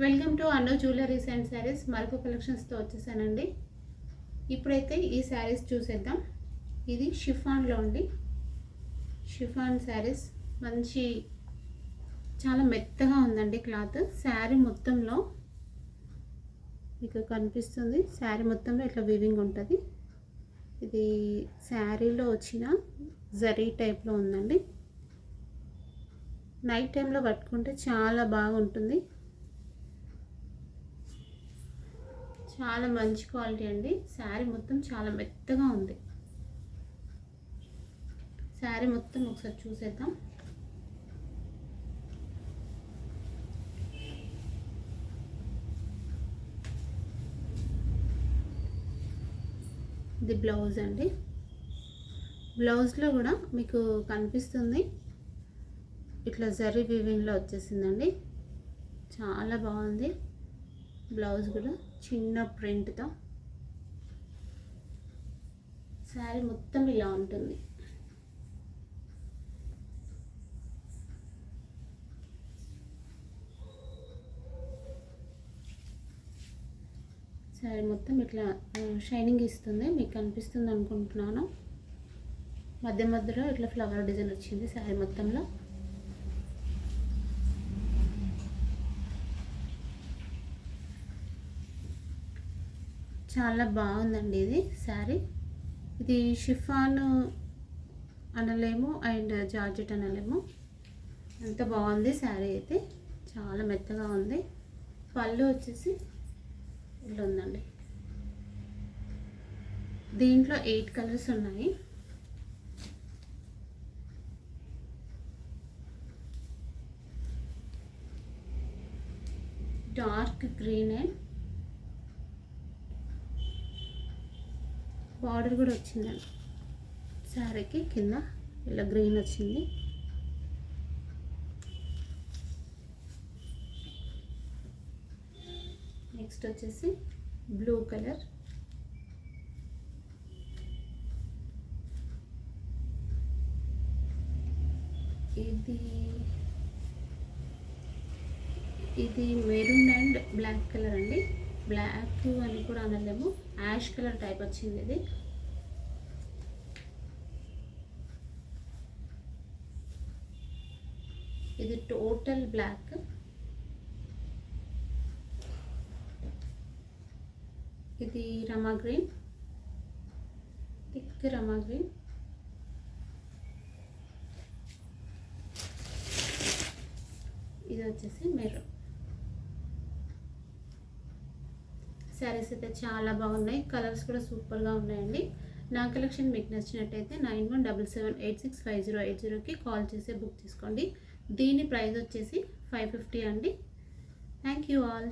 Welcome to Anu jewelleries and saris. మరొక కలెక్షన్స్తో వచ్చేసానండి. ఇప్పుడైతే ఈ శారీస్ చూసేద్దాం. ఇది షిఫాన్లో అండి. షిఫాన్ శారీస్ మంచి చాలా మెత్తగా ఉందండి క్లాత్. శారీ మొత్తంలో మీకు కనిపిస్తుంది. శారీ మొత్తంలో ఇట్లా వీవింగ్ ఉంటుంది. ఇది శారీలో వచ్చిన జరీ టైప్లో ఉందండి. నైట్ టైంలో కట్టుకుంటే చాలా బాగుంటుంది. చాలా మంచి క్వాలిటీ అండి. శారీ మొత్తం చాలా మెత్తగా ఉంది. శారీ మొత్తం ఒకసారి చూసేద్దాం. ఇది బ్లౌజ్ అండి. బ్లౌజ్లో కూడా మీకు కనిపిస్తుంది ఇట్లా జరీ వీవింగ్లో వచ్చేసిందండి. చాలా బాగుంది. బ్లౌజ్ కూడా చిన్న ప్రింట్తో శారీ మొత్తం ఇలా ఉంటుంది. శారీ మొత్తం ఇట్లా షైనింగ్ ఇస్తుంది. మీకు కనిపిస్తుంది అనుకుంటున్నాను. మధ్య మధ్యలో ఇట్లా ఫ్లవర్ డిజైన్ వచ్చింది శారీ మొత్తంలో. చాలా బాగుందండి ఇది శారీ. ఇది షిఫాన్ అనలేము అండ్ జార్జెట్ అనలేము. ఎంత బాగుంది శారీ అయితే. చాలా మెత్తగా ఉంది. పళ్ళు వచ్చేసి ఇట్లా ఉందండి. దీంట్లో 8 కలర్స్ ఉన్నాయి. డార్క్ గ్రీన్ అండ్ బార్డర్ కూడా వచ్చిందండి శారీకి. కింద ఇలా గ్రీన్ వచ్చింది. నెక్స్ట్ వచ్చేసి బ్లూ కలర్. ఇది మెరూన్ అండ్ బ్లాక్ కలర్ అండి. బ్లాక్ అని కూడా అనలేము, యాష్ కలర్ టైప్ వచ్చింది ఇది. ఇది టోటల్ బ్లాక్. ఇది రమా గ్రీన్, థిక్ రమా గ్రీన్. ఇది వచ్చేసి మెరూన్. శారీస్ అయితే చాలా బాగున్నాయి. కలర్స్ కూడా సూపర్గా ఉన్నాయండి. నా కలెక్షన్ మీకు నచ్చినట్టయితే 9177865080కి కాల్ చేసి బుక్ చేసుకోండి. దీని ప్రైస్ వచ్చేసి 550 అండి. Thank you all.